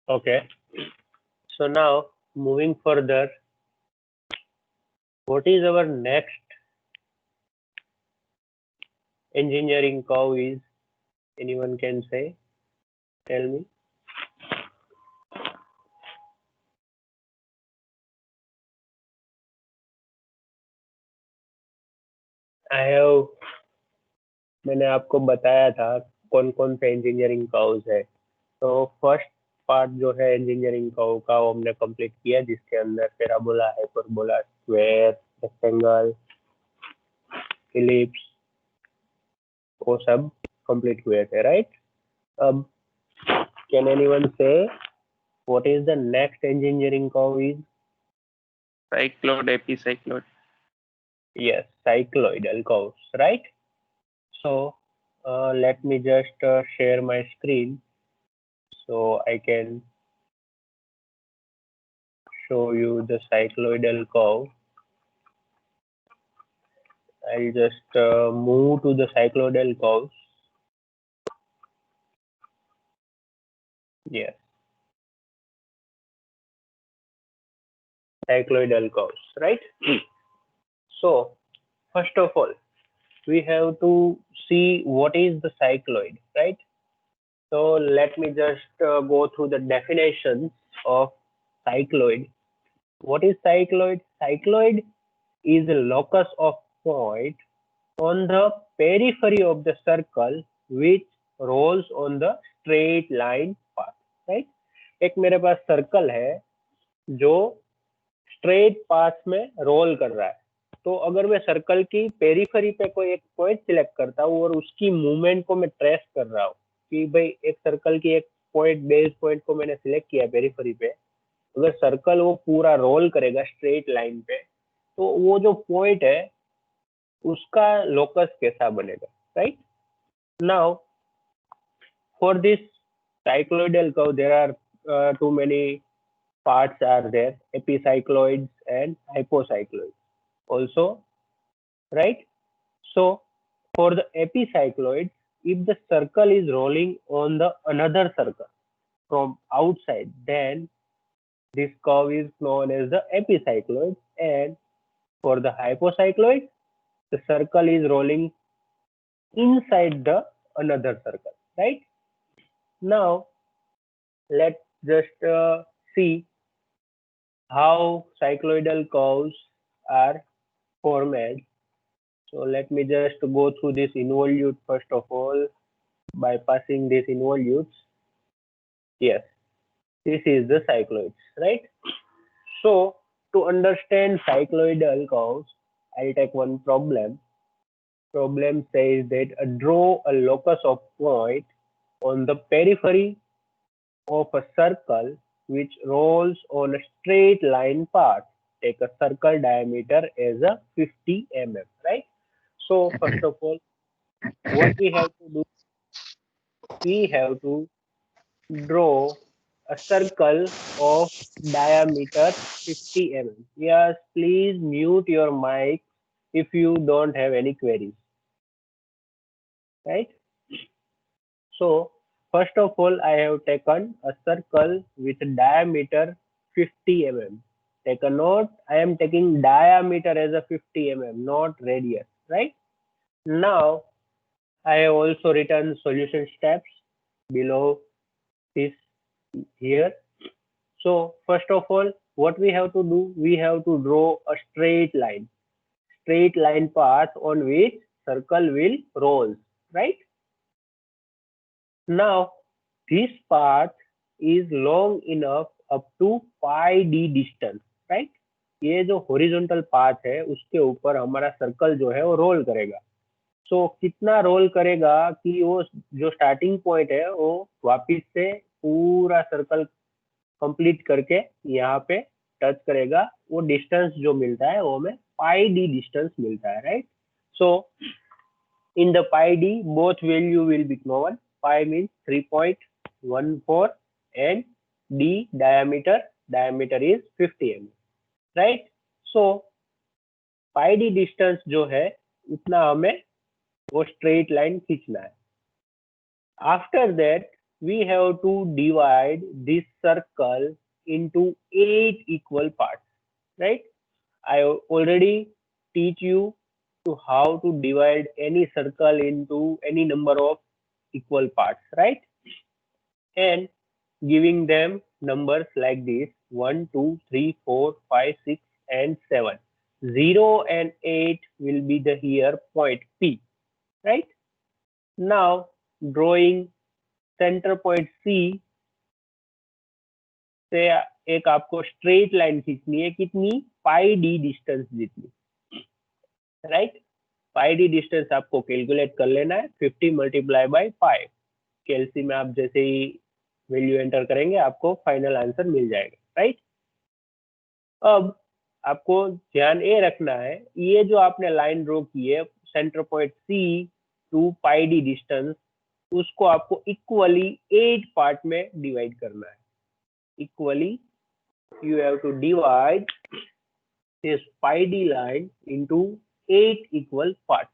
Okay. So now moving further, what is our next engineering curve is? Anyone can say? Tell me. I have मैंने आपको बताया था कौन कौन से इंजीनियरिंग कर्व्स है। तो फर्स्ट पार्ट जो है इंजीनियरिंग कर्व का वो हमने कंप्लीट किया जिसके अंदर parabola hyperbola square rectangle ellipse वो सब कंप्लीट हुए थे राइट। अब कैन एनीवन से what is the next engineering curve is? Cycloid, epicycloid. Yes, cycloidal curves, right? So let me just share my screen so I can show you the cycloidal curve. I'll just move to the cycloidal curves. Yes, cycloidal curves, right? So first of all, we have to see what is the cycloid, right? So let me just go through the definitions of cycloid. What is cycloid? Cycloid is a locus of point on the periphery of the circle which rolls on the straight line path, right? एक मेरे पास circle है जो straight path में role कर रहा है। तो अगर मैं सर्कल की पेरिफेरी पे कोई एक पॉइंट सिलेक्ट करता हूँ और उसकी मूवमेंट को मैं ट्रेस कर रहा हूँ कि भाई एक सर्कल की एक पॉइंट बेस पॉइंट को मैंने सिलेक्ट किया पेरिफेरी पे, अगर सर्कल वो पूरा रोल करेगा स्ट्रेट लाइन पे तो वो जो पॉइंट है उसका लोकस कैसा बनेगा, right? Now for this cycloidal curve there are too many parts are there, epicycloids and hypocycloids also, right? So for the epicycloids, if the circle is rolling on the another circle from outside, then this curve is known as the epicycloid. And for the hypocycloid, the circle is rolling inside the another circle, right? Now let's just see how cycloidal curves are formed. So let me just go through this involute first of all by passing this involutes. Yes, this is the cycloids, right? So to understand cycloidal curves, I'll take one problem. Problem says that draw a locus of point on the periphery of a circle which rolls on a straight line path. Take a circle diameter as a 50 mm, right? So first of all, what we have to do, we have to draw a circle of diameter 50 mm. Yes, please mute your mic if you don't have any queries, right? So first of all, I have taken a circle with a diameter 50 mm. Take a note, I am taking diameter as a 50 mm, not radius, right? Now, I have also written solution steps below this here. So first of all, what we have to do, we have to draw a straight line path on which circle will roll, right? Now, this path is long enough up to pi d distance, right? ये जो horizontal path है उसके ऊपर हमारा circle जो है वो role करेगा। सो कितना रोल करेगा कि वो जो स्टार्टिंग पॉइंट है वो वापिस से पूरा सर्कल कंप्लीट करके यहाँ पे टच करेगा, वो डिस्टेंस जो मिलता है वो हमें पाई डी डिस्टेंस मिलता है, right? So in the pi d, both value will be known. Pi means 3.14 and d diameter is 50 mm, right? So pi d distance जो है उतना हमें वो straight line खींचना है. After that we have to divide this circle into 8 equal parts, right? I already teach you to how to divide any circle into any number of equal parts, right? And giving them numbers like this: 1, 2, 3, 4, 5, 6, and 7. 0 and 8 will be the here point P, right? Now drawing center point C से एक आपको straight line खींचनी है, कितनी? पाई D distance जितनी, right? पाई D distance आपको calculate कर लेना है, 50 मल्टीप्लाई बाय पाई। कैलसी में आप जैसे ही वैल्यू एंटर करेंगे आपको फाइनल आंसर मिल जाएगा, राइट? अब आपको ध्यान ये रखना है, ये जो आपने लाइन ड्रॉ की है centre point C to pi D distance, उसको आपको इक्वली 8 पार्ट में डिवाइड करना है। Equally you have to divide this pi d line into 8 equal parts,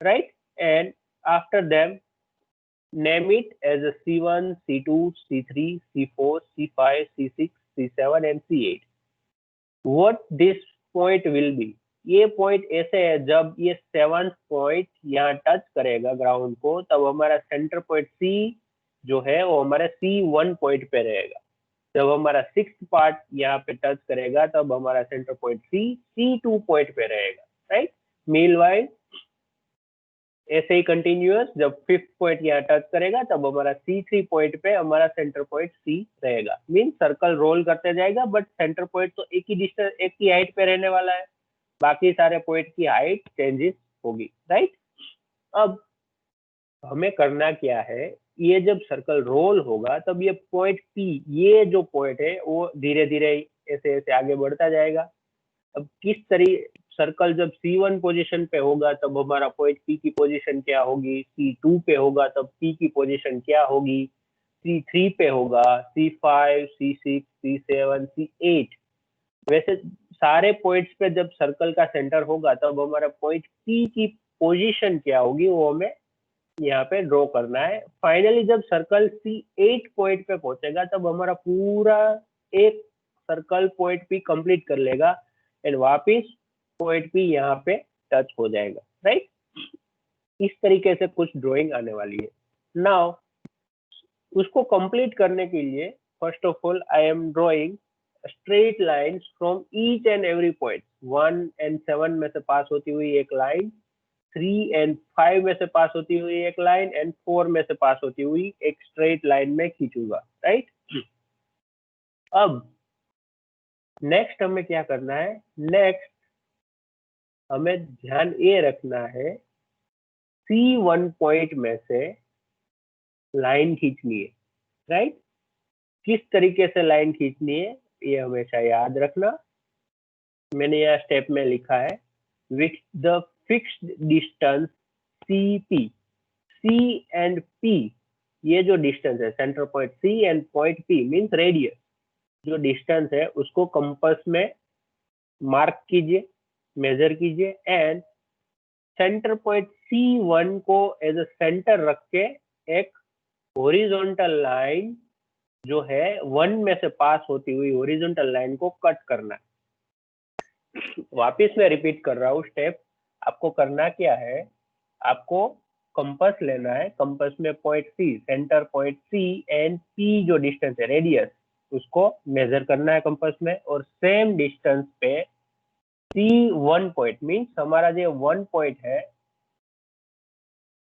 right? And after them, name it as a C1, C2, C3, C4, C5, C6, C7 and C8. What this point will be? ये point ऐसे है, जब ये 7th point यहाँ touch करेगा ground को, तब हमारा सेंटर पॉइंट C जो है वो हमारा C1 पॉइंट पे रहेगा। जब हमारा 6th पार्ट यहाँ पे टच करेगा तब हमारा सेंटर पॉइंट C2 पॉइंट पे रहेगा, राइट? मीनवाइल ऐसे ही कंटिन्यूअस, जब 5th पॉइंट यहाँ टच करेगा तब हमारा C3 पॉइंट पे हमारा सेंटर पॉइंट C रहेगा। मीन सर्कल रोल करते जाएगा, बट सेंटर पॉइंट तो एक ही डिस्टेंस, एक ही हाइट पे रहने वाला है, बाकी सारे पॉइंट की हाइट चेंजेस होगी, राइट? अब हमें करना क्या है, ये जब सर्कल रोल होगा तब ये पॉइंट P, ये जो पॉइंट है वो धीरे धीरे ऐसे ऐसे आगे बढ़ता जाएगा। अब किस तरीके, सर्कल जब C1 पोजीशन पे होगा तब हमारा पॉइंट P की पोजीशन क्या होगी, C2 पे होगा तब P की पोजीशन क्या होगी, C3 पे होगा, C5, C6, C7, C8। वैसे सारे पॉइंट्स पे जब सर्कल का सेंटर होगा तब हमारा पॉइंट P की पोजीशन क्या होगी वो हमें यहाँ पे ड्रॉ करना है। फाइनली जब सर्कल C8 पॉइंट पे पहुंचेगा तब हमारा पूरा एक सर्कल पॉइंट P कंप्लीट कर लेगा एंड वापिस पॉइंट P यहाँ पे टच हो जाएगा, राइट? इस तरीके से कुछ ड्राइंग आने वाली है। नाउ उसको कंप्लीट करने के लिए first of all I am drawing straight lines from each and every point. 1 and 7 में से पास होती हुई एक लाइन, 3 and 5 में से पास होती हुई एक लाइन एंड 4 में से पास होती हुई एक स्ट्रेट लाइन में खींचूंगा, राइट? अब नेक्स्ट हमें क्या करना है, नेक्स्ट हमें ध्यान ये रखना है C1 पॉइंट में से लाइन खींचनी है, राइट? किस तरीके से लाइन खींचनी है ये हमेशा याद रखना। मैंने यह स्टेप में लिखा है, with the fixed distance CP, C and P, ये जो डिस्टेंस है centre point C and point P means radius, जो डिस्टेंस है उसको कंपास में मार्क कीजिए, मेजर कीजिए एंड सेंटर पॉइंट C1 को एज अ सेंटर रख के एक हॉरिजॉन्टल लाइन जो है 1 में से पास होती हुई हॉरिजॉन्टल लाइन को कट करना है। वापिस मैं रिपीट कर रहा हूँ स्टेप। आपको करना क्या है, आपको कंपास लेना है, कंपास में point C, centre point C and P जो डिस्टेंस है रेडियस, उसको मेजर करना है कंपास में, और सेम डिस्टेंस पे C1 पॉइंट मींस हमारा जो 1 पॉइंट है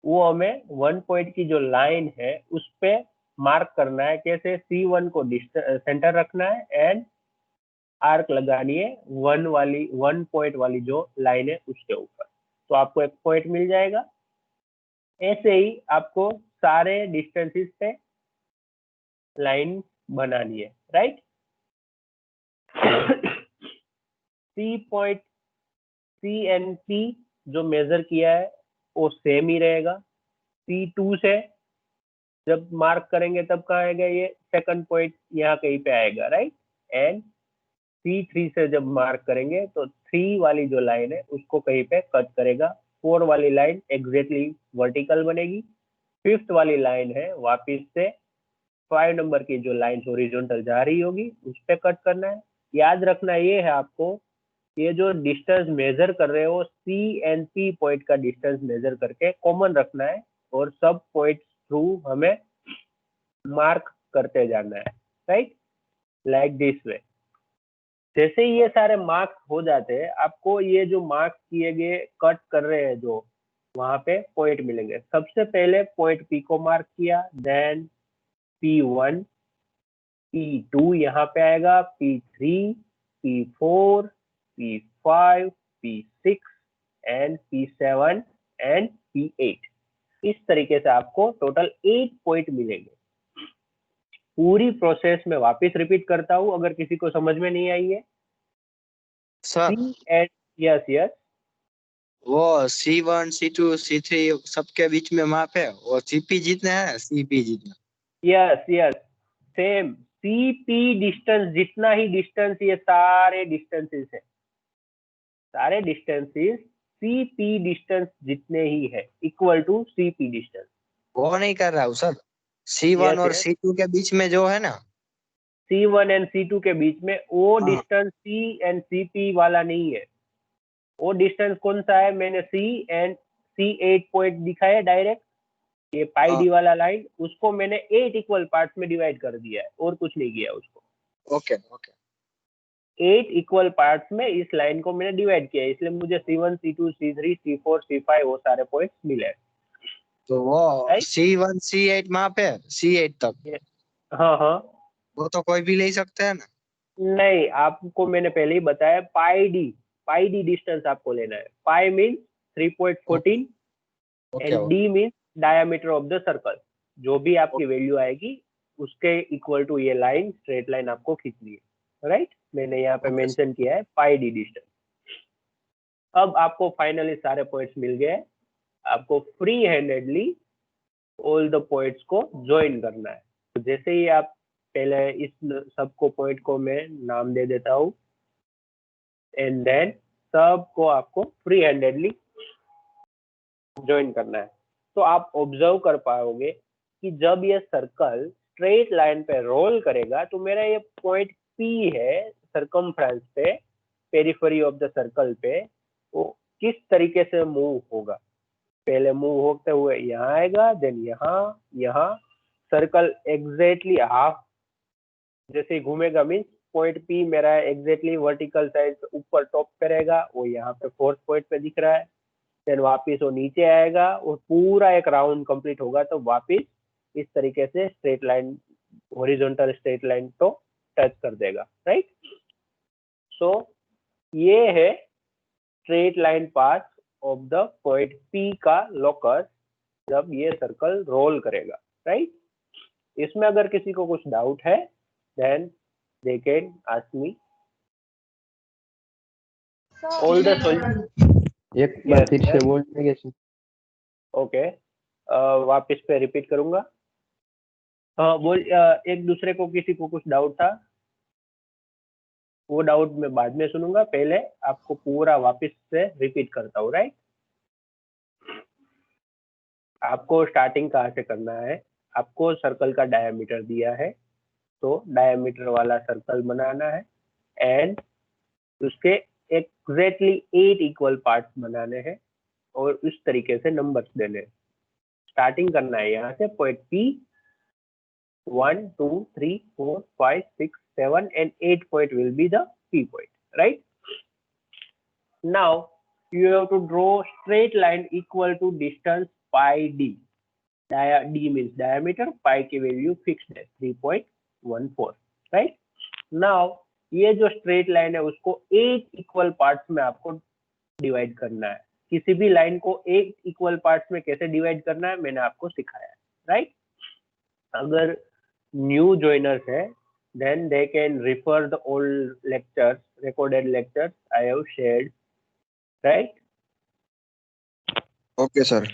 वो हमें 1 पॉइंट की जो लाइन है उस पे मार्क करना है। कैसे? C1 को सेंटर रखना है एंड आर्क लगानी है 1 पॉइंट वाली जो लाइन है उसके ऊपर, तो आपको एक पॉइंट मिल जाएगा। ऐसे ही आपको सारे डिस्टेंसेस पे लाइन बनानी है, right? C point C and P जो मेजर किया है वो सेम ही रहेगा। C2 से जब मार्क करेंगे तब कहाँ आएगा, ये सेकंड पॉइंट यहाँ कहीं पे आएगा, राइट? एंड C3 से जब मार्क करेंगे तो 3 वाली जो लाइन है उसको कहीं पे कट करेगा, 4 वाली लाइन एग्जैक्टली वर्टिकल बनेगी, 5th वाली लाइन है वापिस से 5 नंबर की जो लाइन हॉरिजॉन्टल जा रही होगी उस पे कट करना है। याद रखना ये है आपको, ये जो डिस्टेंस मेजर कर रहे हो सी एंड पी पॉइंट का डिस्टेंस मेजर करके कॉमन रखना है और सब पॉइंट थ्रू हमें मार्क करते जाना है, राइट, लाइक दिस वे। जैसे ही ये सारे मार्क्स हो जाते हैं आपको ये जो मार्क्स किए गए कट कर रहे हैं जो वहां पे पॉइंट मिलेंगे। सबसे पहले पॉइंट पी को मार्क किया, देन P1, P2 यहाँ पे आएगा, P3, P4, P5, P6 and P7 and P8। इस तरीके से आपको टोटल 8 पॉइंट मिलेंगे। पूरी प्रोसेस में वापस रिपीट करता हूँ अगर किसी को समझ में नहीं आई है। Sir C and yes yes वो C1 C2 C3 सबके बीच में माप है और CP जितने हैं CP जितना। Yes yes same CP distance जितना ही डिस्टेंस, ये सारे डिस्टेंसेस है, सारे डिस्टेंसेस CP डिस्टेंस जितने ही है इक्वल टू CP डिस्टेंस। वो नहीं कर रहा हूँ सर, C1 यस और यस C2 के बीच में जो है ना, C1 एंड C2 के बीच में वो हाँ। डिस्टेंस C एंड CP वाला नहीं है। वो डिस्टेंस कौन सा है, मैंने C एंड C8 पॉइंट दिखाया डायरेक्ट, ये पाई डी वाला लाइन, उसको मैंने 8 इक्वल पार्ट्स में डिवाइड कर दिया है और कुछ नहीं किया उसको। ओके ओके 8 इक्वल पार्ट्स में इस लाइन को मैंने डिवाइड किया है, इसलिए मुझे C1 C2 C3 C4 C5 वो सारे पॉइंट्स मिले, तो वो राइट। C1 C8 माप है, C8 तक हाँ हाँ वो तो कोई भी ले सकते हैं ना। नहीं, आपको मैंने पहले ही बताया पाई डी डिस्टेंस आपको लेना है। पाई means 3.14 okay and D means diameter of the circle. जो भी आपकी वैल्यू आएगी उसके इक्वल टू ये लाइन, स्ट्रेट लाइन आपको खींचनी है, राइट। मैंने यहाँ पे ओके मेंशन किया है पाई डी डिस्टेंस। अब आपको फाइनली सारे पॉइंट्स मिल गए, आपको free handedly all the points को ज्वाइन करना है। तो जैसे ही आप पहले इस सबको पॉइंट को मैं नाम दे देता हूँ एंड देन सबको आपको फ्री हैंडेडली ज्वाइन करना है। तो आप ऑब्जर्व कर पाओगे कि जब ये सर्कल स्ट्रेट लाइन पे रोल करेगा तो मेरा ये पॉइंट P है सरकमफ्रेंस पे, पेरिफेरी ऑफ द सर्कल पे, वो किस तरीके से मूव होगा। पहले मूव होते हुए यहाँ आएगा, देन यहाँ सर्कल एग्जैक्टली हाफ जैसे घूमेगा, मीन्स पॉइंट P मेरा एग्जैक्टली वर्टिकल साइड ऊपर टॉप पे रहेगा, वो यहाँ पे 4th पॉइंट पे दिख रहा है। देन वापिस वो नीचे आएगा और पूरा एक राउंड कंप्लीट होगा तो वापिस इस तरीके से straight line, horizontal straight line तो टच कर देगा, राइट। सो ये है straight line path of the point P का लोकस जब ये सर्कल रोल करेगा, राइट। इसमें अगर किसी को कुछ डाउट है then they can ask me. All the एक बार फिर से बोल देंगे सर। ओके, वापस पे रिपीट करूंगा। हाँ बोल, एक दूसरे को किसी को कुछ डाउट था, वो डाउट मैं बाद में सुनूंगा, पहले आपको पूरा वापस से रिपीट करता हूँ, राइट। आपको स्टार्टिंग कहाँ से करना है, आपको सर्कल का डायमीटर दिया है तो डायमीटर वाला सर्कल बनाना है एंड उसके एग्जैक्टली 8 इक्वल पार्ट्स बनाने हैं और उस तरीके से नंबर्स देने हैं। स्टार्टिंग करना है यहाँ से point P 1 2 3 4 5 6 7 and 8 point will be the P point, right? Now you have to draw straight line equal to distance pi d. D means diameter, pi की वैल्यू फिक्स्ड है 3.14, right? Now ये जो straight line है उसको 8 equal parts में आपको divide करना है। किसी भी लाइन को 8 इक्वल पार्ट्स में कैसे डिवाइड करना है मैंने आपको सिखाया है, राइट। अगर न्यू joiners है then they can refer the old lectures, recorded lectures I have shared, right? Okay sir.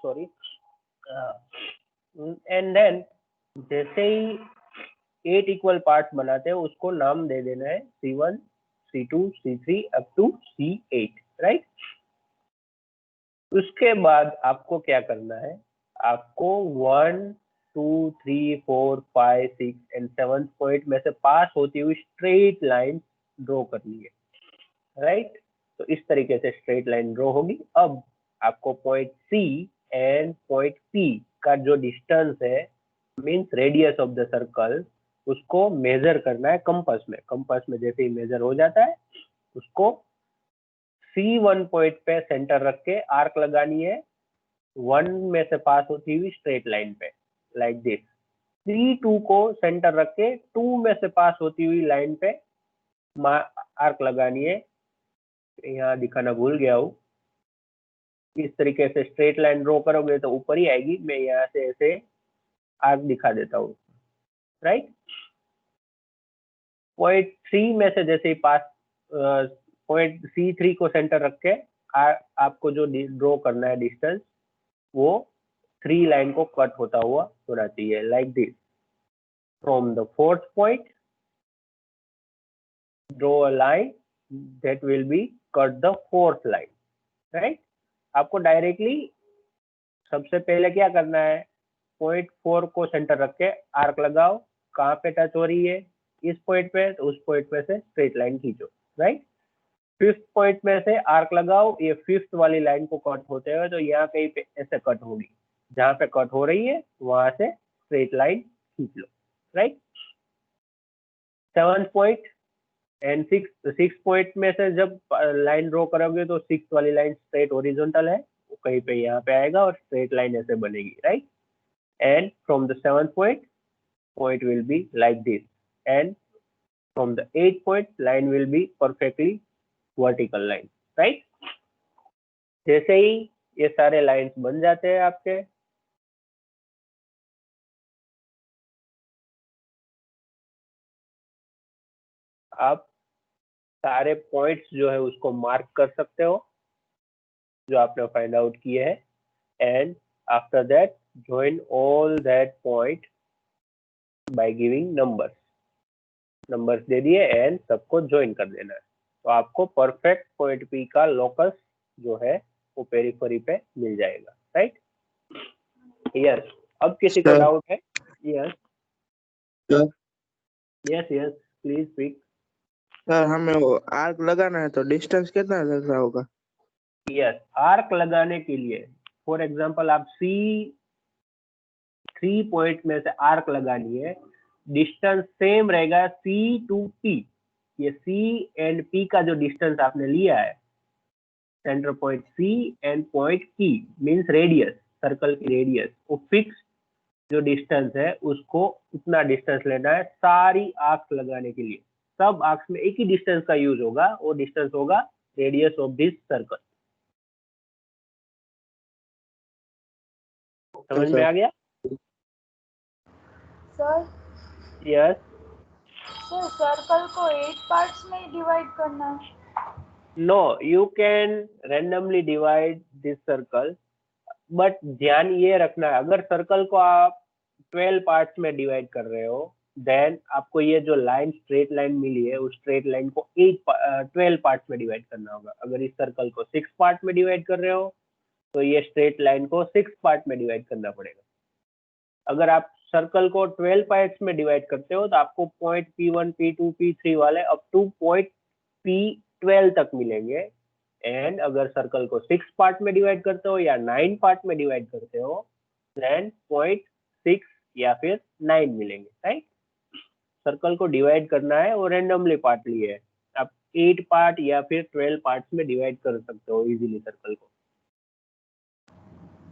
Sorry. And then जैसे ही 8 इक्वल पार्ट्स बनाते हैं उसको नाम दे देना है C1 C2 C3 up to C8, right. उसके बाद आपको क्या करना है, आपको 1 2, 3, 4, 5, 6 एंड 7 पॉइंट में से पास होती हुई स्ट्रेट लाइन ड्रॉ करनी है, राइट। तो इस तरीके से स्ट्रेट लाइन ड्रॉ होगी। अब आपको point C and point P का जो डिस्टेंस है, means radius of the circle, उसको मेजर करना है कंपास में। कंपास में जैसे ही मेजर हो जाता है, उसको C1 पॉइंट पे सेंटर रख के आर्क लगानी है 1 में से पास होती हुई स्ट्रेट लाइन पे, लाइक दिस। C2 को सेंटर रख के 2 में से पास होती हुई लाइन पे आर्क लगानी है। यहाँ दिखाना भूल गया हूँ। इस तरीके से स्ट्रेट लाइन ड्रॉ करोगे तो ऊपर ही आएगी। मैं यहाँ से ऐसे आर्क दिखा देता हूँ, राइट। पॉइंट 3 में से जैसे ही पास, पॉइंट C3 को सेंटर रख के आपको जो ड्रॉ करना है डिस्टेंस, वो 3 लाइन को कट होता हुआ होना चाहिए, like this. From the fourth point draw a line that will B cut the fourth line, right. आपको डायरेक्टली सबसे पहले क्या करना है, पॉइंट 4 को सेंटर रख के आर्क लगाओ। कहाँ पे टच हो रही है, इस पॉइंट पे, तो उस पॉइंट पे से स्ट्रेट लाइन खींचो, राइट। फिफ्थ पॉइंट में से आर्क लगाओ, ये फिफ्थ वाली लाइन को कट होते हुए तो यहाँ कहीं पे ऐसे कट होगी। जहाँ पे कट हो रही है वहां से स्ट्रेट लाइन खींच लो, right. Seventh point and six point में से जब लाइन ड्रॉ करोगे तो सिक्स वाली लाइन स्ट्रेट ओरिजेंटल है, वो कहीं पे यहाँ पे आएगा और स्ट्रेट लाइन ऐसे बनेगी, right. And from the seventh point will be like this, and from the 8th point line will be perfectly vertical line, right। जैसे ही ये सारे लाइंस बन जाते हैं आपके, आप सारे पॉइंट्स जो है उसको मार्क कर सकते हो जो आपने फाइंड आउट किए हैं, and after that join all that point by giving numbers दे दिए एंड सबको ज्वाइन कर देना है। तो आपको परफेक्ट पॉइंट पी का लोकस जो है वो पेरिफेरी पे मिल जाएगा, राइट। यस, अब किसी को सर डाउट है? Yes sir yes yes, please speak. Sir हमें वो आर्क लगाना है तो डिस्टेंस कितना रखना होगा? यस, आर्क लगाने के लिए फॉर एग्जांपल आप C3 पॉइंट में से आर्क लगानी है, डिस्टेंस सेम रहेगा C टू P। ये C एंड P का जो डिस्टेंस आपने लिया है, centre point C and point P means radius, circle की रेडियस, वो फिक्स जो डिस्टेंस है उसको उतना डिस्टेंस लेना है सारी आर्क्स लगाने के लिए। सब आर्क्स में एक ही डिस्टेंस का यूज होगा, वो डिस्टेंस होगा रेडियस ऑफ दिस सर्कल। समझ में आ गया? Sir yes. सर सर्कल को 8 पार्ट्स में डिवाइड करना है? No, you can randomly divide this circle, but ध्यान ये रखना है अगर सर्कल को आप 12 पार्ट्स में डिवाइड कर रहे हो, देन आपको ये जो लाइन स्ट्रेट लाइन मिली है उस स्ट्रेट लाइन को 12 पार्ट्स में डिवाइड करना होगा। अगर इस सर्कल को 6 पार्ट में डिवाइड कर रहे हो तो ये स्ट्रेट लाइन को 6 पार्ट में डिवाइड करना पड़ेगा। अगर आप सर्कल को 12 पार्ट्स में डिवाइड करते हो तो आपको पॉइंट P1 P2 P3 वाले अप टू पॉइंट P12 तक मिलेंगे। एंड अगर सर्कल को 6 पार्ट में डिवाइड करते हो या 9 पार्ट में डिवाइड करते हो, देन पॉइंट 6 या फिर 9 मिलेंगे, राइट। सर्कल को डिवाइड करना है और रैंडमली पार्ट लिए है। आप 8 पार्ट या फिर 12 पार्ट्स में डिवाइड कर सकते हो इजीली सर्कल को।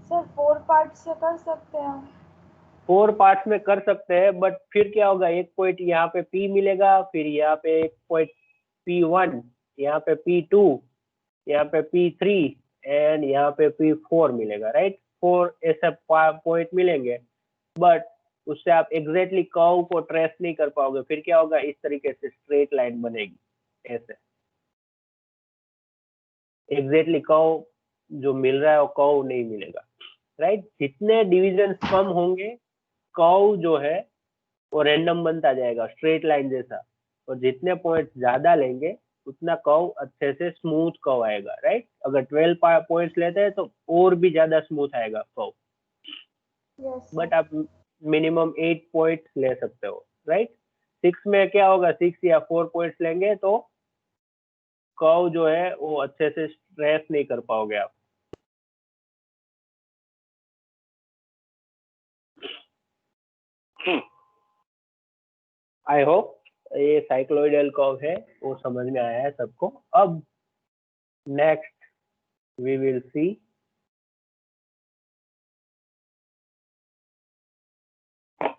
सर 4 पार्ट्स से कर सकते हैं? 4 पार्ट्स में कर सकते हैं, बट फिर क्या होगा, एक पॉइंट यहाँ पे P मिलेगा, फिर यहाँ पे एक पॉइंट P1, यहाँ पे P2, यहाँ पे P3 एंड यहाँ पे P4 मिलेगा, राइट। 4 ऐसे पॉइंट मिलेंगे, बट उससे आप एग्जैक्टली कर्व को ट्रेस नहीं कर पाओगे। फिर क्या होगा, इस तरीके से स्ट्रेट लाइन बनेगी, ऐसे एग्जैक्टली कर्व जो मिल रहा है वो कर्व नहीं मिलेगा, राइट। जितने डिविजन कम होंगे, कर्व जो है वो रैंडम बनता जाएगा स्ट्रेट लाइन जैसा, और जितने पॉइंट ज्यादा लेंगे उतना कर्व अच्छे से स्मूथ कर्व आएगा, राइट। अगर 12 पॉइंट्स लेते हैं तो और भी ज्यादा स्मूथ आएगा कर्व। यस बट आप मिनिमम 8 पॉइंट्स ले सकते हो, राइट। 6 में क्या होगा, 6 या 4 पॉइंट्स लेंगे तो कर्व जो है वो अच्छे से ट्रेस नहीं कर पाओगे आप। आई होप ये साइक्लोइडल कर्व है वो समझ में आया है सबको। अब next we will see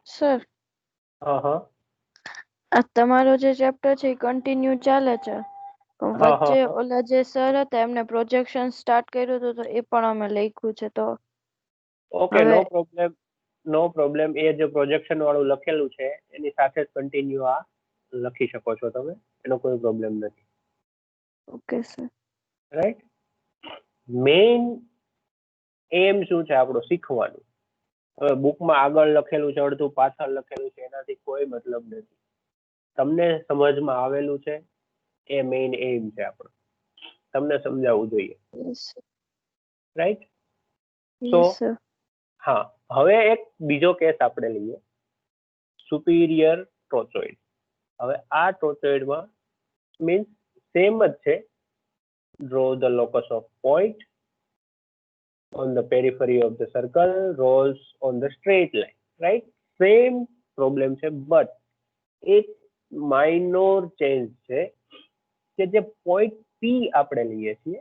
sir हाँ हाँ આ તમારો જે ચેપ્ટર છે એ કન્ટિન્યુ ચાલે છે પણ હા, હા, વચ્ચે હા. ઓલા જે સર હતા એમને પ્રોજેક્શન સ્ટાર્ટ કર્યું હતું તો એ પણ અમે લખ્યું છે તો ઓકે, હવે નો પ્રોબ્લેમ એ જે પ્રોજેક્શન વાળું લખેલું છે એની સાથે જ કન્ટિન્યુ આ લખી શકો છો તમે, એનો કોઈ પ્રોબ્લેમ નથી, ઓકે સર રાઈટ। મેઇન એમ શું છે આપણું શીખવાનું। હવે બુકમાં આગળ લખેલું છે અડધું પાછળ લખેલું છે એનાથી કોઈ મતલબ નથી, તમને સમજમાં આવેલું છે એ મેઇન એમ છે આપણો, તમને સમજાવવું જોઈએ, યસ રાઈટ। તો સર હા, હવે એક બીજો કેસ આપણે લઈએ, સુપિરિયર ટ્રોચોઇડ। હવે આ ટ્રોચોઇડમાં મીન્સ સેમ જ છે, draw the locus of point on the periphery of the circle, rolls on the straight line, right? Same problem છે, but એક માઇનોર ચેન્જ છે કે જે પોઈન્ટ P આપણે લઈએ છીએ,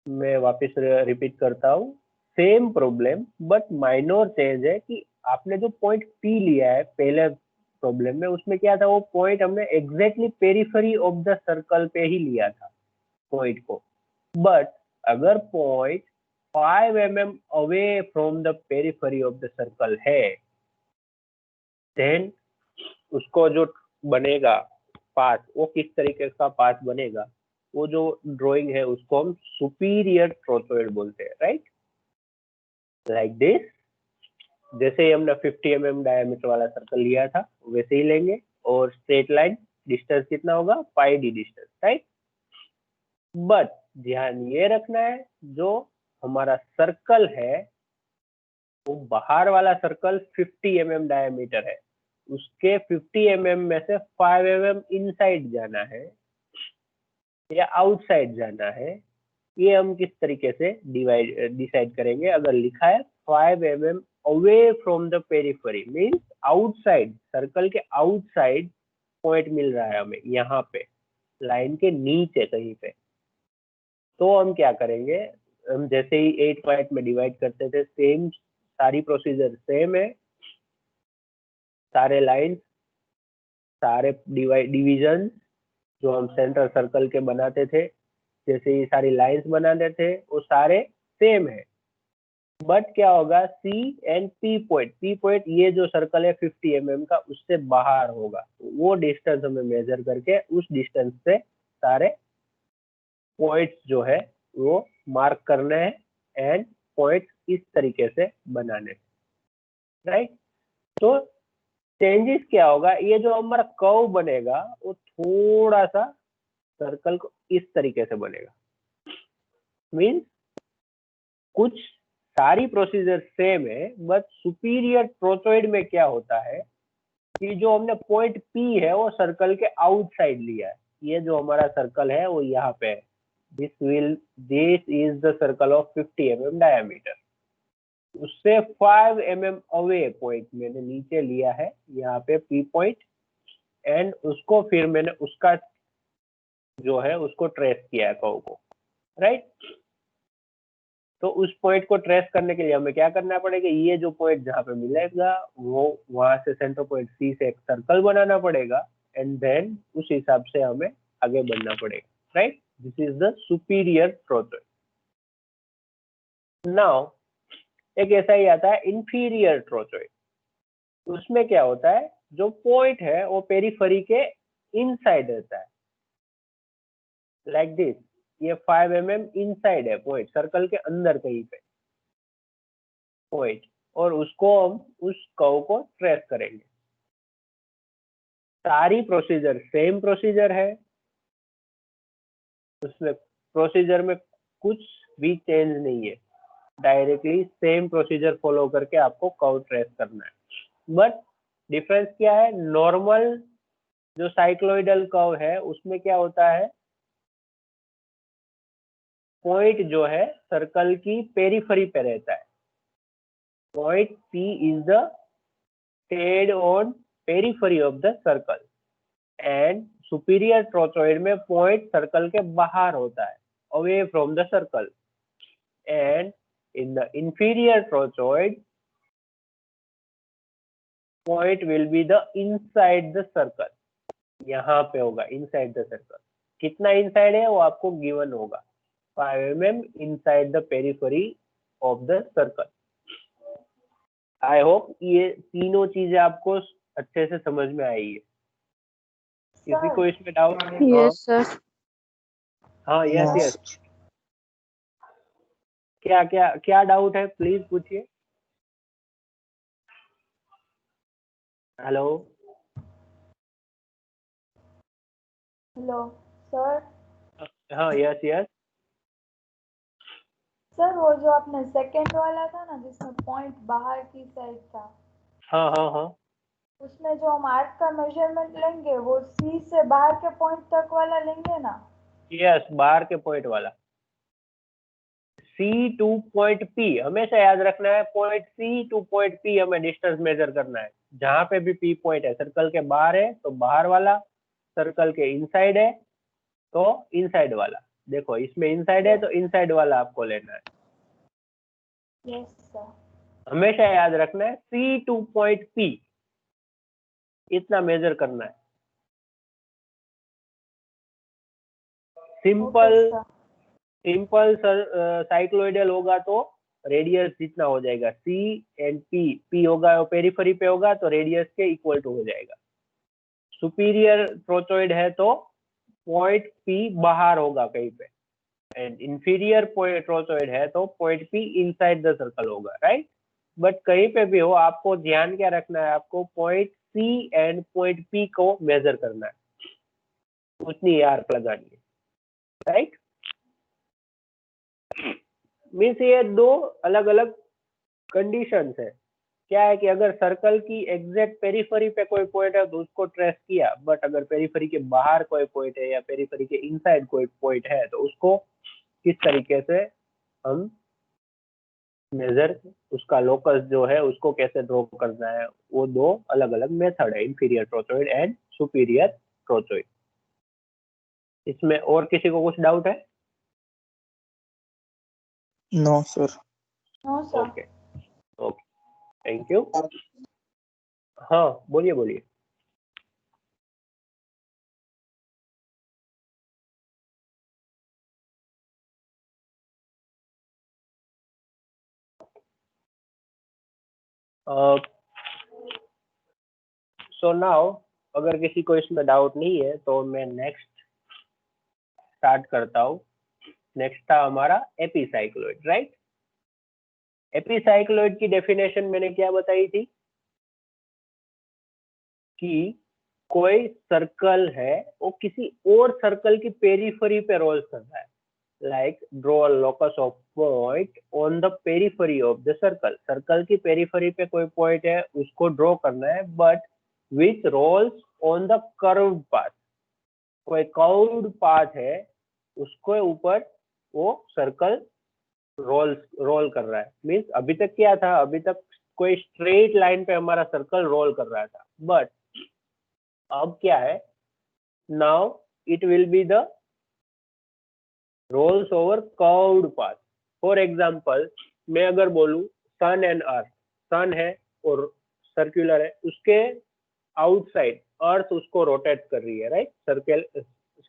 मैं वापस रिपीट करता हूँ, same problem but minor change है कि आपने जो पॉइंट P लिया है पहले प्रॉब्लम में, उसमें क्या था, वो पॉइंट हमने exactly periphery of the circle पे ही लिया था पॉइंट को। बट अगर point 5 mm away from the periphery of the circle है, देन उसको जो बनेगा पाथ, वो किस तरीके का पाथ बनेगा, वो जो ड्राइंग है उसको हम सुपीरियर ट्रोचोइड बोलते हैं, राइट। लाइक दिस, जैसे ही हमने 50 mm डायमीटर वाला सर्कल लिया था वैसे ही लेंगे, और स्ट्रेट लाइन डिस्टेंस कितना होगा, पाई डी डिस्टेंस, राइट। बट ध्यान ये रखना है, जो हमारा सर्कल है वो बाहर वाला सर्कल 50 mm डायमीटर है, उसके 50 mm में से 5 mm इनसाइड जाना है या आउटसाइड जाना है, ये हम किस तरीके से डिसाइड करेंगे। अगर लिखा है 5 mm away from the periphery, means outside, circle के आउटसाइड पॉइंट मिल रहा है हमें यहाँ पे लाइन के नीचे कहीं पे, तो हम क्या करेंगे, हम जैसे ही 8 पार्ट में डिवाइड करते थे, सेम सारी प्रोसीजर सेम है, सारे लाइन, सारे डिवीजन जो हम सेंटर सर्कल के बनाते थे, जैसे ही सारी लाइंस बनाते थे वो सारे सेम है। बट क्या होगा, सी एंड पी पॉइंट ये जो सर्कल है 50 mm का, उससे बाहर होगा, वो डिस्टेंस हमें मेजर करके उस डिस्टेंस से सारे पॉइंट्स जो है वो मार्क करने हैं एंड पॉइंट्स इस तरीके से बनाने, राइट। तो चेंजेस क्या होगा, ये जो हमारा कर्व बनेगा वो थोड़ा सा सर्कल को इस तरीके से बनेगा, मीन्स कुछ सारी प्रोसीजर सेम है, बट सुपीरियर ट्रोचोइड में क्या होता है कि जो हमने पॉइंट P है वो सर्कल के आउटसाइड लिया है, ये जो हमारा सर्कल है वो यहाँ पे है, this is the circle of 50 mm diameter, उससे 5 mm अवे पॉइंट मैंने नीचे लिया है यहाँ पे P पॉइंट, एंड उसको फिर मैंने उसका जो है उसको ट्रेस किया है कर्व को, राइट। तो उस पॉइंट को ट्रेस करने के लिए हमें क्या करना पड़ेगा, ये जो पॉइंट जहाँ पे मिलेगा वो वहां से सेंटर पॉइंट C से एक सर्कल बनाना पड़ेगा, एंड देन उस हिसाब से हमें आगे बढ़ना पड़ेगा, right. This is the superior trochoid. Now एक ऐसा ही आता है इंफीरियर ट्रोचोइड, उसमें क्या होता है, जो पॉइंट है वो पेरिफेरी के इनसाइड रहता है, लाइक दिस, ये 5 mm इनसाइड है पॉइंट, सर्कल के अंदर कहीं पे पॉइंट, और उसको हम उस कर्व को ट्रेस करेंगे। सारी प्रोसीजर सेम प्रोसीजर है, उसमें प्रोसीजर में कुछ भी चेंज नहीं है, डायरेक्टली सेम प्रोसीजर फॉलो करके आपको कर्व ट्रेस करना है, बट डिफरेंस क्या है, नॉर्मल जो साइक्लोइडल कर्व है उसमें क्या होता है, पॉइंट जो है सर्कल की पेरिफेरी पे रहता है। Point P is the stayed on periphery of the circle and superior trochoid में पॉइंट सर्कल के बाहर होता है, away from the circle, and in the inferior trochoid point will be the inside the circle, यहाँ पे होगा inside the circle. कितना inside है वो आपको गिवन होगा, 5 mm inside the periphery of the circle. I hope ये तीनों चीजें आपको अच्छे से समझ में आई है। किसी को इसमें डाउट? Yes sir. हाँ, यस यस। क्या क्या क्या डाउट है, प्लीज पूछिए। Hello hello sir. हाँ, यस यस। सर वो जो आपने सेकंड वाला था ना जिसमें पॉइंट बाहर की साइड था, हाँ हाँ हाँ, उसमें जो हम आर्क का मेजरमेंट लेंगे वो सी से बाहर के पॉइंट तक वाला लेंगे ना? यस, बाहर के पॉइंट वाला। C टू पॉइंट P हमेशा याद रखना है, point C two point P हमें डिस्टेंस मेजर करना है। जहां पे भी P पॉइंट है सर्कल के बाहर है तो बाहर वाला, सर्कल के इनसाइड है तो इनसाइड वाला। देखो इसमें इनसाइड है तो इनसाइड वाला आपको लेना है। Yes sir. हमेशा याद रखना है C टू पॉइंट P इतना मेजर करना है। Simple okay sir. Simple cycloidal होगा तो रेडियस जितना हो जाएगा, C एंड P होगा पेरिफेरी पे होगा तो रेडियस के इक्वल टू हो जाएगा। सुपीरियर ट्रोचॉइड है तो पॉइंट P बाहर होगा कहीं पे, एंड इंफीरियर ट्रोचॉइड है तो point P inside the circle होगा, राइट। बट कहीं पे भी हो आपको ध्यान क्या रखना है, आपको point C and point P को मेजर करना है, उतनी आर्क लगानी है, राइट। मीन्स ये दो अलग अलग कंडीशंस है। क्या है कि अगर सर्कल की एग्जैक्ट पेरिफेरी पे कोई पॉइंट है तो उसको ट्रेस किया, बट अगर पेरिफेरी के बाहर कोई पॉइंट है या पेरिफेरी के इनसाइड कोई पॉइंट है तो उसको किस तरीके से हम मेजर, उसका लोकस जो है उसको कैसे ड्रॉ करना है, वो दो अलग अलग मेथड है, inferior trochoid and superior trochoid. इसमें और किसी को कुछ डाउट है? No sir. No sir. Okay okay, thank you. हाँ बोलिए बोलिए। सो नाउ अगर किसी को इसमें डाउट नहीं है तो मैं नेक्स्ट स्टार्ट करता हूँ। नेक्स्ट था हमारा एपीसाइक्लोइड, राइट। एपीसाइक्लोइड की डेफिनेशन मैंने क्या बताई थी कि कोई सर्कल है वो किसी और सर्कल की पेरिफेरी पे रोल कर रहा है, like draw a locus of point on the periphery of the circle. Circle की पेरिफेरी पे कोई पॉइंट है उसको ड्रॉ करना है, but which rolls on the curved path. कोई कर्व्ड पाथ है उसके ऊपर वो सर्कल रोल कर रहा है। मीन्स अभी तक क्या था, अभी तक कोई स्ट्रेट लाइन पे हमारा सर्कल रोल कर रहा था, बट अब क्या है, now it will be the rolls over curved path. For example मैं अगर बोलूं सन एंड अर्थ, सन है और सर्कुलर है, उसके आउटसाइड अर्थ उसको रोटेट कर रही है, राइट,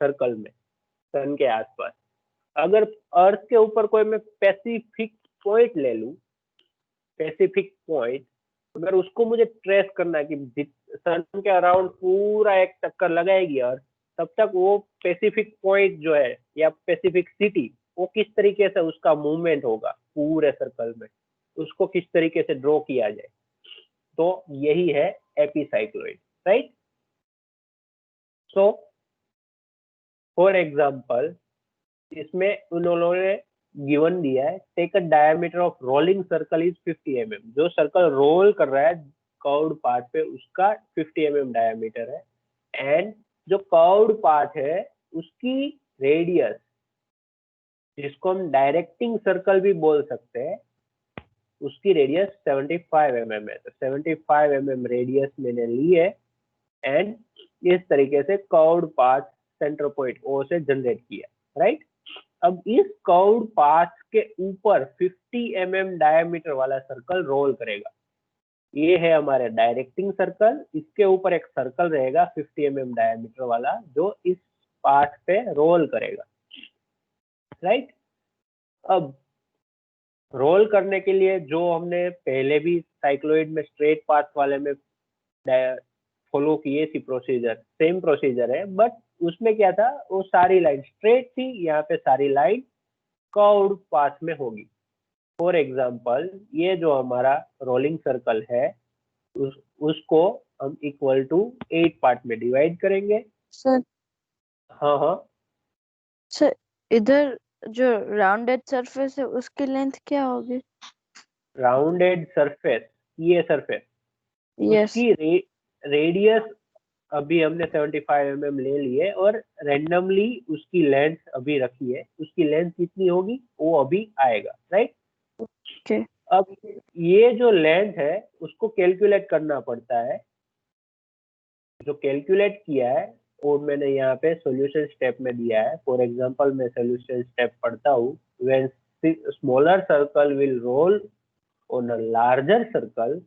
सर्कल में, सन के आसपास। अगर अर्थ के ऊपर कोई मैं स्पेसिफिक पॉइंट ले लूं, स्पेसिफिक पॉइंट, अगर उसको मुझे ट्रेस करना है कि सन के अराउंड पूरा एक चक्कर लगाएगी अर्थ, तब तक वो स्पेसिफिक पॉइंट जो है या स्पेसिफिक सिटी, वो किस तरीके से उसका मूवमेंट होगा पूरे सर्कल में, उसको किस तरीके से ड्रॉ किया जाए, तो यही है epicycloid, right. So for example इसमें उन्होंने गिवन दिया है, take a diameter of rolling circle is 50 mm। जो सर्कल रोल कर रहा है कर्व्ड पाथ पे उसका 50 mm डायमीटर है, एंड जो कर्व्ड पाथ है उसकी रेडियस, जिसको हम डायरेक्टिंग सर्कल भी बोल सकते हैं, उसकी रेडियस 75 mm है। तो 75 mm रेडियस मैंने ली है एंड इस तरीके से curved path centre point O से जनरेट किया, राइट। अब इस कर्व्ड पाथ के ऊपर 50 mm डायमीटर वाला सर्कल रोल करेगा। ये है हमारे डायरेक्टिंग सर्कल, इसके ऊपर एक सर्कल रहेगा 50 mm डायमीटर वाला जो इस पाथ पे रोल करेगा, राइट। अब रोल करने के लिए जो हमने पहले भी साइक्लोइड में स्ट्रेट पाथ वाले में फॉलो किए थी प्रोसीजर, सेम प्रोसीजर है, बट उसमें क्या था, वो सारी लाइन स्ट्रेट थी, यहाँ पे सारी लाइन कर्व्ड पाथ में होगी। फॉर एग्जांपल ये जो हमारा रोलिंग सर्कल है उसको हम इक्वल टू 8 पार्ट में डिवाइड करेंगे। सर हाँ हाँ सर, इधर जो राउंडेड सरफेस है उसकी लेंथ क्या होगी? राउंडेड सरफेस, ये सरफेस, यस। उसकी रेडियस अभी हमने 75 mm ले लिए और रेंडमली उसकी लेंथ अभी रखी है, उसकी लेंथ कितनी होगी वो अभी आएगा, राइट। ओके। अब ये जो लेंथ है उसको कैलकुलेट करना पड़ता है। जो कैलकुलेट किया है वो मैंने यहाँ पे सॉल्यूशन स्टेप में दिया है। फॉर एग्जांपल मैं सॉल्यूशन स्टेप पढ़ता हूँ। When smaller circle will roll on a larger circle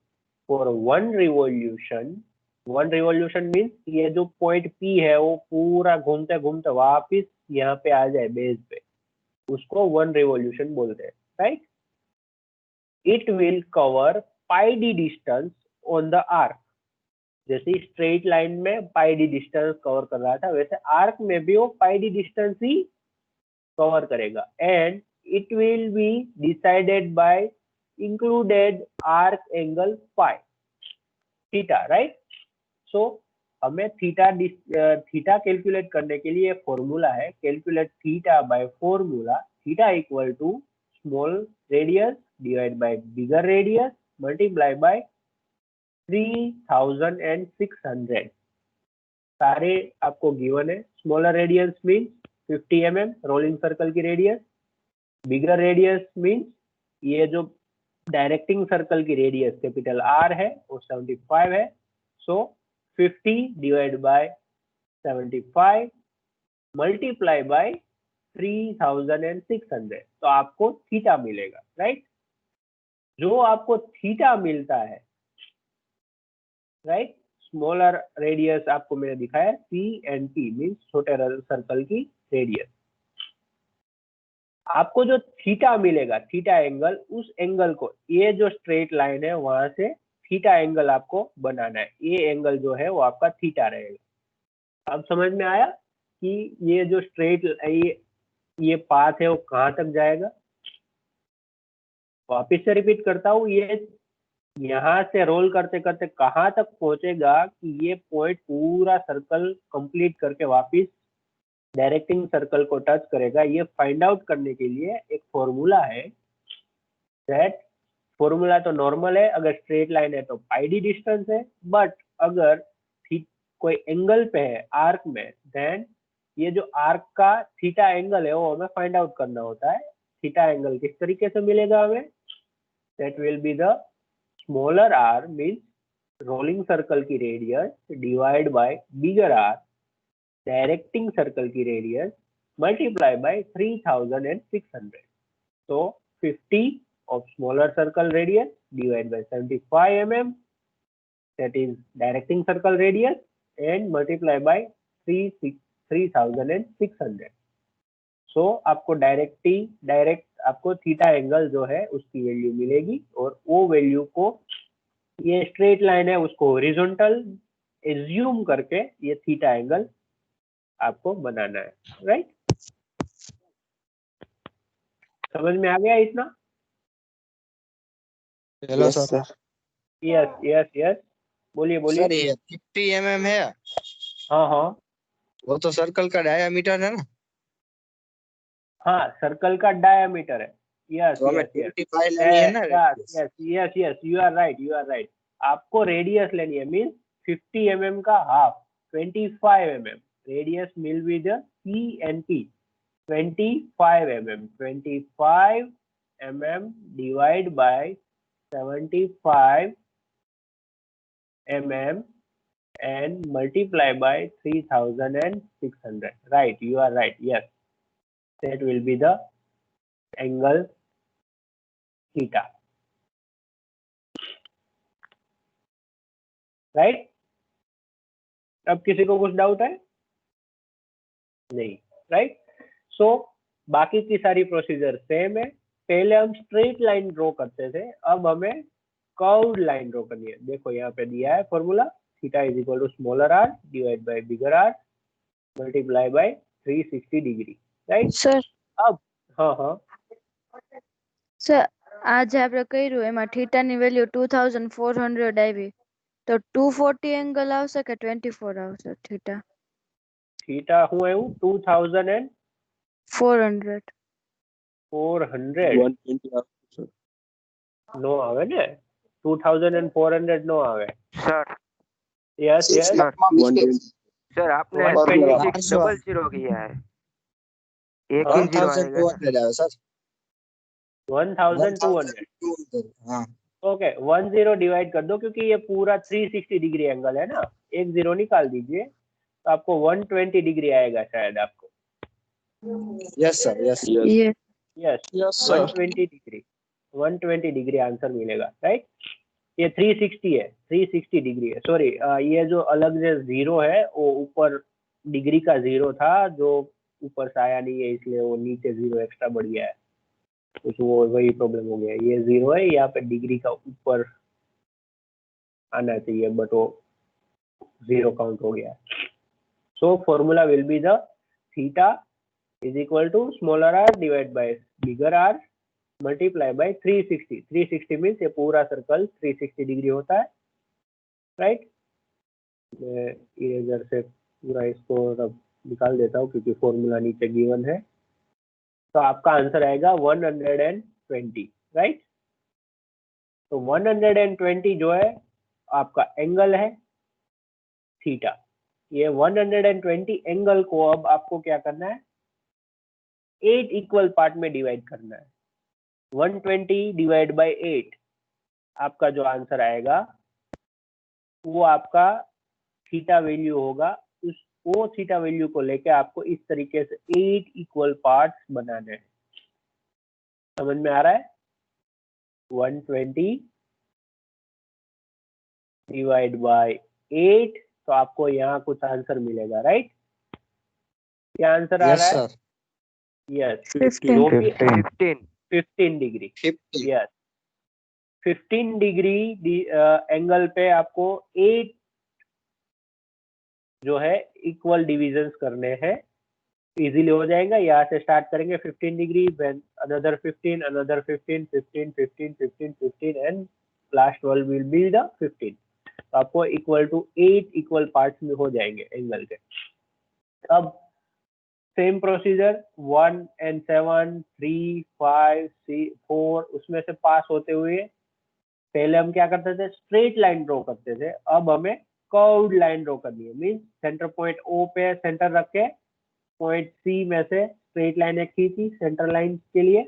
for one revolution means ये जो पॉइंट P है वो पूरा घूमते घूमते वापिस यहाँ पे आ जाए बेस पे, उसको वन रिवॉल्यूशन बोलते हैं, right. It will cover pi D distance on the arc. जैसे स्ट्रेट लाइन में पाई डी डिस्टेंस कवर कर रहा था, वैसे आर्क में भी वो पाई डी डिस्टेंस ही कवर करेगा। And it will be decided by included arc angle phi theta, right. So हमें थीटा कैलकुलेट करने के लिए फॉर्मूला है, calculate theta by formula theta equal to small radius divide by bigger radius multiply by 3600। सारे आपको given है। Smaller radius means 50 mm rolling circle की radius, bigger radius means ये जो डायरेक्टिंग सर्कल की रेडियस कैपिटल R है वो 75 है। सो 50 डिवाइड बाय 75 मल्टीप्लाई बाय 3600, तो आपको थीटा मिलेगा, राइट। जो आपको थीटा मिलता है, राइट, स्मॉलर रेडियस आपको मैंने दिखाया C एंड P मीन्स छोटे सर्कल की रेडियस। आपको जो थीटा मिलेगा, थीटा एंगल, उस एंगल को, ये जो स्ट्रेट लाइन है वहां से थीटा एंगल आपको बनाना है। ये एंगल जो है वो आपका थीटा रहेगा। अब समझ में आया कि ये जो स्ट्रेट ये पाथ है वो कहाँ तक जाएगा। वापिस से रिपीट करता हूँ, ये यहाँ से रोल करते करते कहाँ तक पहुंचेगा कि ये पॉइंट पूरा सर्कल कंप्लीट करके वापिस डायरेक्टिंग सर्कल को टच करेगा। ये फाइंड आउट करने के लिए एक फॉर्मूला है। दैट फॉर्मूला तो नॉर्मल है, अगर स्ट्रेट लाइन है तो पाई डी डिस्टेंस है, बट अगर कोई एंगल पे है आर्क में, देन ये जो आर्क का थीटा एंगल है वो हमें फाइंड आउट करना होता है। थीटा एंगल किस तरीके से मिलेगा हमें, that will be the smaller r means rolling circle की radius divide by bigger r directing circle की रेडियस मल्टीप्लाई बाय 3600। तो 50 of smaller circle radius divided by 75 mm, that is directing circle radius, and multiply by 3600। सो आपको direct आपको theta angle जो है उसकी value मिलेगी, और वो वैल्यू को, ये स्ट्रेट लाइन है उसको हॉरिजॉन्टल एज्यूम करके ये थीटा एंगल आपको बनाना है, राइट। समझ में आ गया इतना? Hello yes sir. Sir. Yes yes yes, बोलिए बोलिए। सर ये 50 mm है, हाँ हाँ वो तो सर्कल का डायमीटर है ना, हाँ, सर्कल का डायमीटर है। यस तो हमें यस यस 25 लेनी है ना yes yes yes, you are right, you are right. आपको रेडियस लेनी है, मीन 50 mm का half 25 mm radius will be the CNP 25 mm divide by 75 mm and multiply by 3600. Right, you are right. Yes, that will be the angle theta. Right? अब किसी को कुछ doubt है? नहीं. Right? So बाकी की सारी प्रोसीजर सेम है. पहले हम स्ट्रेट लाइन ड्रॉ करते थे, अब हमें कर्व्ड लाइन ड्रॉ करनी है. देखो यहाँ पे दिया है formula, theta is equal to smaller r divide by bigger r multiply by 360 degree. Right? Sir अब हाँ સર આજે આપણે કર્યું એમાં થીટાની વેલ્યુ 2400 આવી, તો 240 એંગલ આવશે કે 24 આવશે થીટા? थीटा હું આવ્યું 400 2400 120 આવશે. નો આવે ને, 2400 નો આવે. Sir yes yes sir 120 sir आपने 126 डबल जीरो किया है, एक ही जीरो आएगा ना? 1200 આવે સર. 1200. 1200. हाँ ओके 10 डिवाइड कर दो, क्योंकि ये पूरा 360 डिग्री एंगल है ना, एक जीरो निकाल दीजिए तो आपको 120 डिग्री आएगा शायद आपको. यस सर यस ये यस 120 डिग्री आंसर मिलेगा. राइट? ये 360 है, 360 डिग्री है. सॉरी, ये जो अलग से जीरो है वो ऊपर डिग्री का जीरो था, जो ऊपर से आया नहीं है, इसलिए वो नीचे जीरो एक्स्ट्रा बढ़ गया है. कुछ वो वही प्रॉब्लम हो गया. ये जीरो है, यहाँ पे डिग्री का ऊपर आना चाहिए, बट वो जीरो काउंट हो गया. So formula will be the theta is equal to smaller r divide by bigger r multiply by 360. 360 means ये पूरा सर्कल 360 डिग्री होता है. राइट? मैं इरेजर से पूरा इसको अब निकाल देता हूँ, क्योंकि फॉर्मूला नीचे गिवन है. तो आपका आंसर आएगा 120. राइट? तो 120 जो है आपका एंगल है थीटा. ये 120 एंगल को अब आपको क्या करना है, 8 इक्वल पार्ट में डिवाइड करना है. 120 डिवाइड बाय 8, आपका जो आंसर आएगा वो आपका थीटा वैल्यू होगा. वो थीटा वैल्यू को लेके आपको इस तरीके से 8 इक्वल पार्ट्स बनाने हैं. समझ में आ रहा है? 120 डिवाइड बाय 8, तो आपको यहाँ कुछ आंसर मिलेगा. राइट? क्या आंसर आ यस रहा है? Sir. Yes 15 15 degree. 50. Yes 15 degree angle पे आपको 8 जो है इक्वल डिविजन्स करने हैं. इजीली हो जाएगा. यहाँ से स्टार्ट करेंगे 15 degree, then another 15, another 15, 15, 15, 15, 15 and last one will be the 15. तो आपको इक्वल टू 8 इक्वल पार्ट्स में हो जाएंगे एंगल के. अब सेम प्रोसीजर 1 and 7, 3, 5, 6, 4 उसमें से पास होते हुए पहले हम क्या करते थे, स्ट्रेट लाइन ड्रॉ करते थे. अब हमें कर्व्ड लाइन ड्रॉ करनी है. मींस सेंटर पॉइंट O पे सेंटर रख के पॉइंट C में से स्ट्रेट लाइन एक खींची सेंटर लाइन के लिए,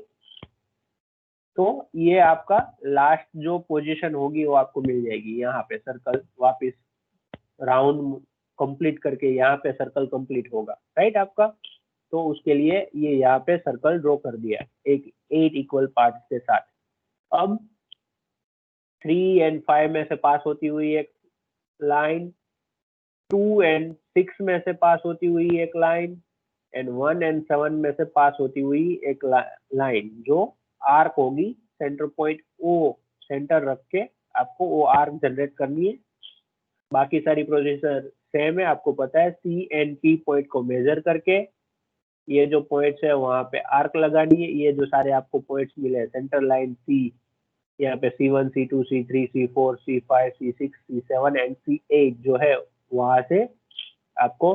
तो ये आपका लास्ट जो पोजीशन होगी वो आपको मिल जाएगी. यहाँ पे सर्कल वापस राउंड कंप्लीट करके यहाँ पे सर्कल कंप्लीट होगा. राइट? आपका तो उसके लिए ये यहाँ पे सर्कल ड्रॉ कर दिया एक 8 इक्वल पार्ट्स के साथ. अब 3 and 5 में से पास होती हुई एक लाइन, 2 and 6 में से पास होती हुई एक लाइन, एंड 1 and 7 में से पास होती हुई एक लाइन, जो आर्क होगी. सेंटर पॉइंट O सेंटर रख के आपको वो आर्क जनरेट करनी है. बाकी सारी प्रोसीजर सेम है. आपको पता है C and P पॉइंट को मेजर करके ये जो पॉइंट्स है वहां पे आर्क लगानी है. ये जो सारे आपको पॉइंट्स मिले हैं सेंटर लाइन C, यहाँ पे C1, C2, C3, C4, C5, C6, C7 and C8 जो है वहां से आपको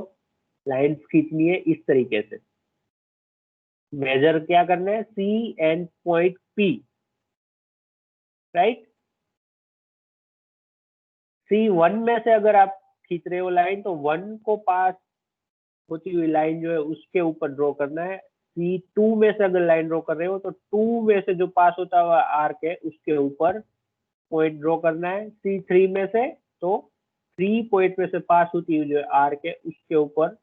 लाइन्स खींचनी है इस तरीके से. मेजर क्या करना है, C and point P. Right? C1 में से अगर आप खींच रहे हो लाइन तो 1 को पास होती हुई लाइन जो है उसके ऊपर ड्रॉ करना है। C2 में से अगर लाइन ड्रॉ कर रहे हो तो 2 में से जो पास होता हुआ आर्क है उसके ऊपर पॉइंट ड्रॉ करना है। C3 में से तो 3 पॉइंट में से पास होती हुई जो आर्क है उसके ऊपर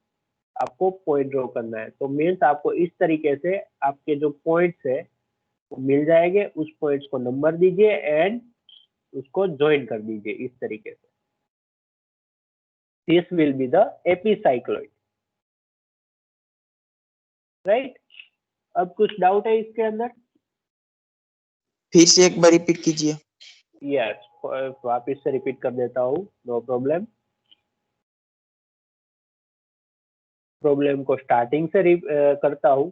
आपको पॉइंट ड्रॉ करना है। तो मीन्स आपको इस तरीके से आपके जो पॉइंट्स है वो मिल जाएंगे, उस पॉइंट्स को नंबर दीजिए एंड उसको ज्वाइन कर दीजिए इस तरीके से। This will be the epicycloid, right. अब कुछ डाउट है इसके अंदर? फिर से एक बार रिपीट कीजिए। यस, वापिस से रिपीट कर देता हूँ, नो प्रॉब्लम। प्रॉब्लम को स्टार्टिंग से करता हूँ।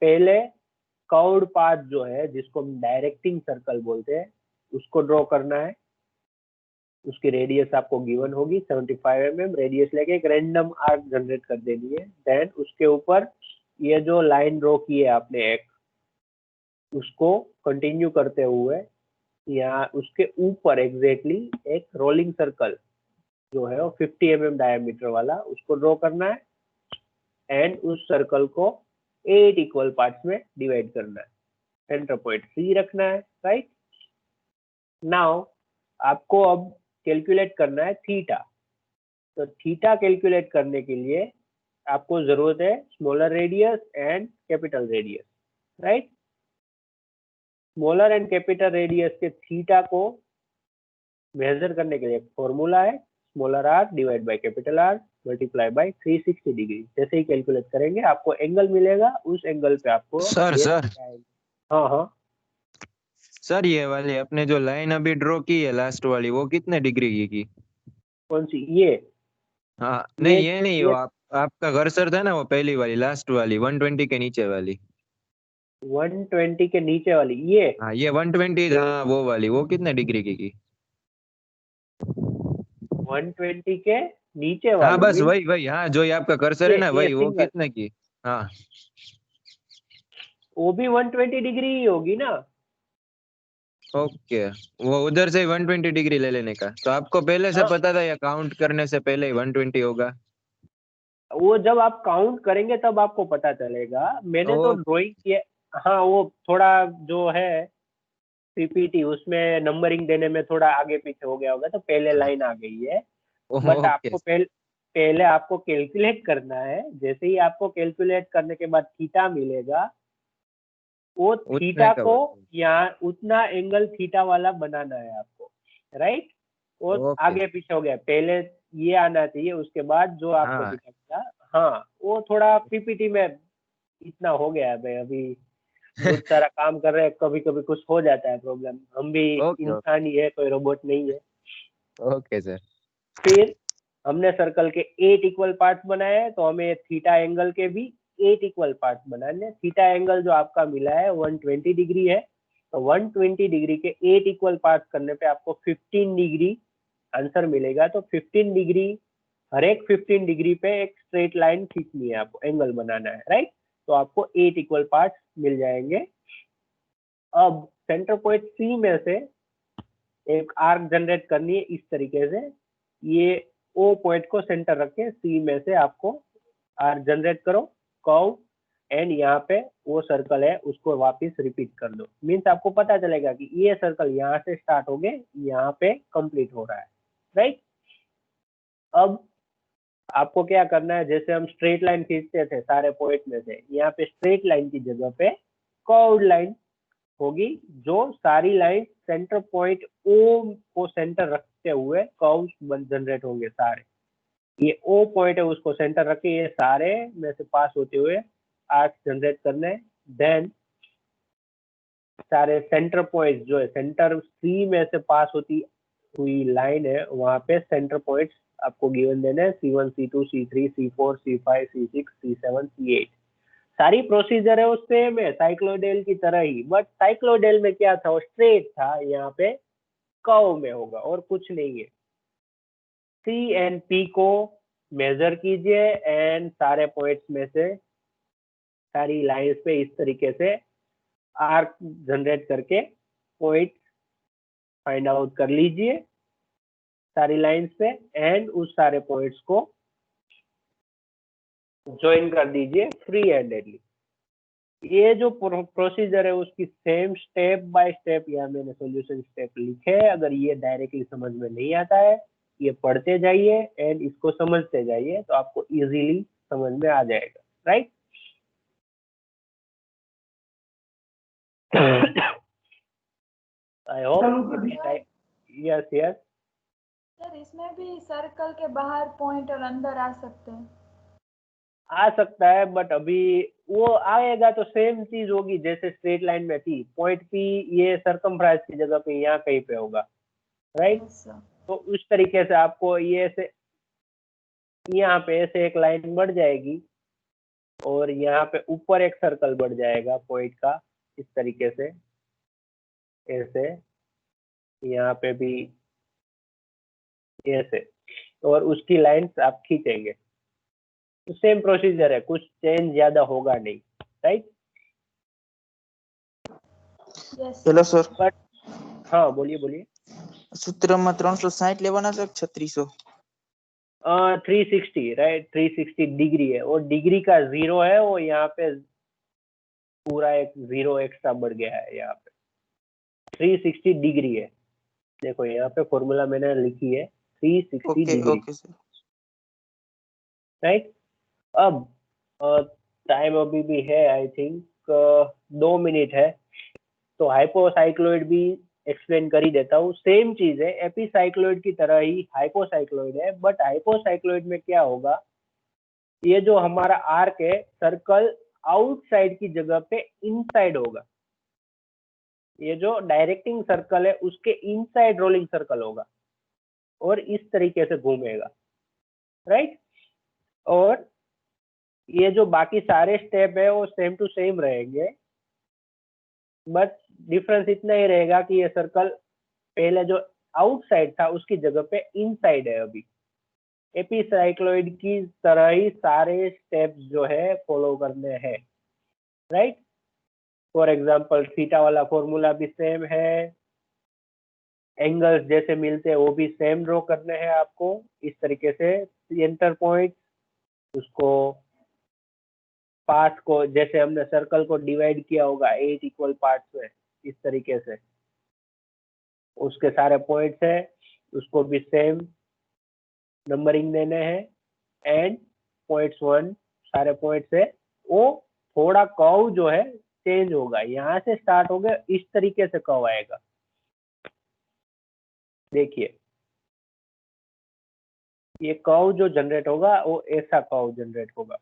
पहले कर्व्ड पाथ जो है जिसको हम डायरेक्टिंग सर्कल बोलते हैं उसको ड्रॉ करना है। उसकी रेडियस आपको गिवन होगी 75 mm। रेडियस लेके एक रैंडम आर्क जनरेट कर देनी है। देन उसके ऊपर ये जो लाइन ड्रॉ की है आपने एक, उसको कंटिन्यू करते हुए यहाँ उसके ऊपर एग्जैक्टली एक रोलिंग सर्कल जो है वो 50 mm डायमीटर वाला उसको ड्रॉ करना है एंड उस सर्कल को 8 इक्वल पार्ट्स में डिवाइड करना है। सेंटर पॉइंट C रखना है, राइट। नाउ आपको अब कैलकुलेट करना है थीटा। तो थीटा कैलकुलेट करने के लिए आपको जरूरत है smaller radius and capital radius, right. Smaller and capital radius के थीटा को मेजर करने के लिए एक फॉर्मूला है, smaller R divide by capital R multiply by 360 degree. जैसे ही कैलकुलेट करेंगे आपको एंगल मिलेगा, उस एंगल पे आपको सर हाँ हाँ सर ये वाली अपने जो लाइन अभी ड्रॉ की है लास्ट वाली, वो कितने डिग्री की? कौन सी? ये हाँ नहीं, ये नहीं, ये वो आपका कर्सर था ना, वो पहली वाली लास्ट वाली 120 के नीचे वाली। 120 के नीचे वाली ये हाँ ये 120, हाँ वो वाली, वो कितने डिग्री की? 120 के नीचे हाँ वाली बस मीन वही वही, हाँ जो ये आपका कर्सर है ना, ये वही, वो सिंगल, कितने की? हाँ वो भी 120 डिग्री ही होगी ना। ओके, वो उधर से 120 डिग्री ले लेने का। तो आपको पहले से हाँ, पता था या काउंट करने से पहले ही 120 होगा? वो जब आप काउंट करेंगे तब आपको पता चलेगा। मैंने तो ओ ड्राइंग किया। हाँ, वो थोड़ा जो है पीपीटी उसमें नंबरिंग देने में थोड़ा आगे पीछे हो गया होगा तो पहले लाइन आ गई है। बट ओके आपको पहले आपको कैलकुलेट करना है। जैसे ही आपको कैलकुलेट करने के बाद थीटा मिलेगा, वो उतने थीटा का को बात। यहाँ उतना एंगल थीटा वाला बनाना है आपको, राइट। वो ओके आगे पीछे हो गया, पहले ये आना चाहिए, उसके बाद जो आपको हाँ दिखेगा। हाँ, वो थोड़ा पीपीटी में इतना हो गया है भाई, अभी बहुत सारा काम कर रहे हैं, कभी कभी कुछ हो जाता है प्रॉब्लम। हम भी ओके इंसान ही है, कोई रोबोट नहीं है। Okay sir. फिर हमने सर्कल के 8 इक्वल पार्ट्स बनाए हैं, तो हमें थीटा एंगल के भी 8 इक्वल पार्ट्स बनाने हैं। थीटा एंगल जो आपका मिला है 120 डिग्री है, तो 120 डिग्री के 8 इक्वल पार्ट्स करने पे आपको 15 डिग्री आंसर मिलेगा। तो 15 डिग्री, हर एक 15 डिग्री पे एक स्ट्रेट लाइन खींचनी है आपको, एंगल बनाना है, राइट। तो आपको 8 इक्वल पार्ट्स मिल जाएंगे। अब सेंटर पॉइंट सी में से एक आर्क जनरेट करनी है इस तरीके से। ये ओ पॉइंट को सेंटर रख के सी में से आपको आर्क जनरेट करो, कर्व, एंड यहाँ पे वो सर्कल है उसको वापस रिपीट कर दो। मीन्स आपको पता चलेगा कि ये सर्कल यहाँ से स्टार्ट हो गए, यहाँ पे कंप्लीट हो रहा है, राइट। अब आपको क्या करना है, जैसे हम स्ट्रेट लाइन खींचते थे सारे पॉइंट में से, यहाँ पे स्ट्रेट लाइन की जगह पे कर्व्ड लाइन होगी, जो सारी लाइन सेंटर पॉइंट ओ को सेंटर रखते हुए कर्व्स जनरेट होंगे सारे। ये ओ पॉइंट है, उसको सेंटर रख के ये सारे में से पास होते हुए आर्क जनरेट करने। देन सारे सेंटर पॉइंट जो है सेंटर सी में से पास होती हुई लाइन है, वहां पे सेंटर पॉइंट्स आपको गिवन देना है, C1 C2 C3 C4 C5 C6 C7 C8। सारी प्रोसीजर है वो सेम है साइक्लोडेल की तरह ही, बट साइक्लोडेल में क्या था, वो स्ट्रेट था, यहाँ पे कर्व में होगा और कुछ नहीं है। सी एंड पी को मेजर कीजिए एंड सारे पॉइंट्स में से सारी लाइंस पे इस तरीके से आर्क जनरेट करके पॉइंट फाइंड आउट कर लीजिए। सारी लाइंस पे एंड उस सारे पॉइंट्स को ज्वाइन कर दीजिए फ्री हैंडेडली। ये जो प्रोसीजर है उसकी सेम स्टेप बाय स्टेप यहाँ मैंने सॉल्यूशन स्टेप लिखे हैं। अगर ये डायरेक्टली समझ में नहीं आता है, ये पढ़ते जाइए एंड इसको समझते जाइए तो आपको इजीली समझ में आ जाएगा, right. I hope. Yes yes. Sir इसमें भी सर्कल के बाहर पॉइंट और अंदर आ सकते हैं। आ सकता है बट अभी वो आएगा तो सेम चीज होगी जैसे स्ट्रेट लाइन में थी। पॉइंट पी ये सरकमफ्रेंस की जगह पे यहाँ कहीं पे होगा, राइट। अच्छा, तो उस तरीके से आपको ये ऐसे यहाँ पे ऐसे एक लाइन बढ़ जाएगी और यहाँ पे ऊपर एक सर्कल बढ़ जाएगा पॉइंट का, इस तरीके से ऐसे, यहाँ पे भी ऐसे, और उसकी लाइंस आप खींचेंगे। तो सेम प्रोसीजर है, कुछ चेंज ज्यादा होगा नहीं, right. Yes hello sir, but हाँ बोलिए बोलिए। સૂત્રમાં 360 લેવાના છે કે 3600? 360 राइट, 360 डिग्री है और डिग्री का 0 है, वो यहाँ पे पूरा एक 0 एक्स्ट्रा बढ़ गया है यहाँ पे। 360 डिग्री है, देखो यहाँ पे फॉर्मूला मैंने लिखी है 360 okay degree, okay sir. Right. अब टाइम अभी भी है, आई थिंक 2 मिनट है, तो हाइपोसाइक्लोइड भी एक्सप्लेन कर ही देता हूँ। सेम चीज है, एपिसाइक्लोइड की तरह ही हाइपोसाइक्लोइड है, बट हाइपोसाइक्लोइड में क्या होगा, ये जो हमारा आर्क है सर्कल आउटसाइड की जगह पे इनसाइड होगा। ये जो डायरेक्टिंग सर्कल है उसके इनसाइड रोलिंग सर्कल होगा और इस तरीके से घूमेगा, राइट। और ये जो बाकी सारे स्टेप है वो सेम टू सेम रहेंगे, बट डिफरेंस इतना ही रहेगा कि ये सर्कल पहले जो आउटसाइड था उसकी जगह पे इनसाइड है अभी। एपिसाइक्लोइड की तरह ही सारे स्टेप्स जो है फॉलो करने हैं, राइट। फॉर एग्जांपल थीटा वाला फॉर्मूला भी सेम है, एंगल्स जैसे मिलते हैं वो भी सेम ड्रॉ करने हैं आपको इस तरीके से। सेंटर पॉइंट, उसको पार्ट्स को जैसे हमने सर्कल को डिवाइड किया होगा 8 इक्वल पार्ट्स में, इस तरीके से उसके सारे पॉइंट्स है, उसको भी सेम नंबरिंग देने हैं एंड पॉइंट्स 1 सारे पॉइंट्स है। वो थोड़ा कर्व जो है चेंज होगा, यहाँ से स्टार्ट हो गया, इस तरीके से कर्व आएगा। देखिए ये कर्व जो जनरेट होगा वो ऐसा कर्व जनरेट होगा।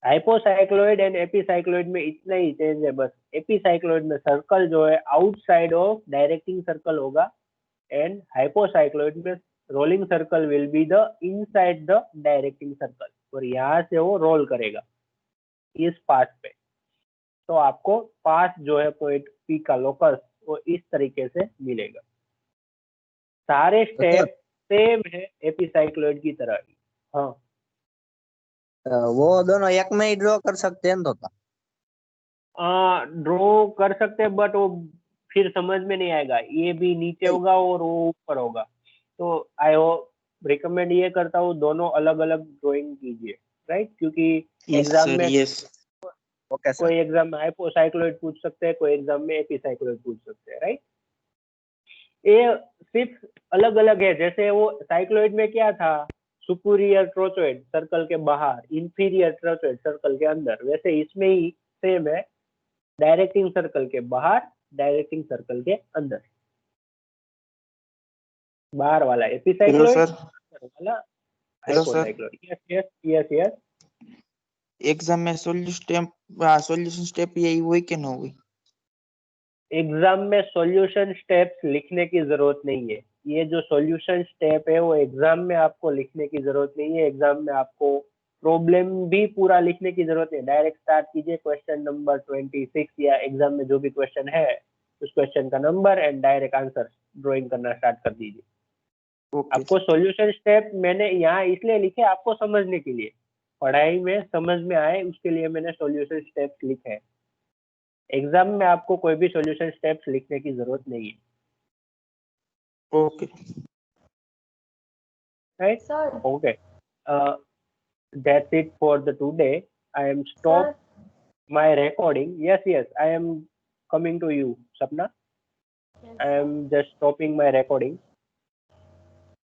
हाइपोसाइक्लोइड एंड एपिसाइक्लोइड में इतना ही चेंज है बस। एपिसाइक्लोइड में सर्कल जो है आउटसाइड ऑफ डायरेक्टिंग सर्कल होगा एंड हाइपोसाइक्लोइड में rolling circle will be the inside the directing circle, और यहाँ से वो रोल करेगा इस पाथ पे। तो आपको पाथ जो है पॉइंट पी का लोकस वो इस तरीके से मिलेगा। सारे स्टेप सेम है एपिसाइक्लोइड की तरह ही। हाँ वो दोनों एक में ही ड्रॉ कर सकते हैं तो ड्रॉ कर सकते हैं बट वो फिर समझ में नहीं आएगा, ये भी नीचे होगा और वो ऊपर होगा। तो आई होप रिकमेंड ये करता हूँ दोनों अलग अलग ड्राइंग कीजिए, राइट। क्योंकि यस एग्जाम सर में यस। Okay sir. कोई एग्जाम में हाइपोसाइक्लोइड पूछ सकते हैं, कोई एग्जाम में एपिसाइक्लोइड पूछ सकते हैं, राइट। ये सिर्फ अलग अलग है, जैसे वो साइक्लोइड में क्या था, सुपीरियर ट्रोचोइड सर्कल के बाहर, इंफीरियर ट्रोचोइड सर्कल के अंदर, वैसे इसमें ही सेम है, डायरेक्टिंग सर्कल के बाहर, डायरेक्टिंग सर्कल के अंदर। बाहर वाला हेलो एपिसाइक्लोइड, सर। अंदर वाला hello sir, hypocycloid. Yes yes yes yes. Exam में सॉल्यूशन स्टेप यही हुई कि न हुई? एग्जाम में सॉल्यूशन स्टेप्स लिखने की जरूरत नहीं है। ये जो सॉल्यूशन स्टेप है वो एग्जाम में आपको लिखने की जरूरत नहीं है। एग्जाम में आपको प्रॉब्लम भी पूरा लिखने की जरूरत है। डायरेक्ट स्टार्ट कीजिए क्वेश्चन नंबर 26 या एग्जाम में जो भी क्वेश्चन है उस क्वेश्चन का number and direct answer drawing करना स्टार्ट कर दीजिए। ओके आपको सॉल्यूशन स्टेप मैंने यहाँ इसलिए लिखे आपको समझने के लिए, पढ़ाई में समझ में आए उसके लिए मैंने सॉल्यूशन स्टेप्स लिखे हैं। एग्जाम में आपको कोई भी सॉल्यूशन स्टेप्स लिखने की जरूरत नहीं है, okay right? Sir okay, that's it for the today. I am stop sir my recording. Yes, I am coming to you, Sapna. I am just stopping my recording.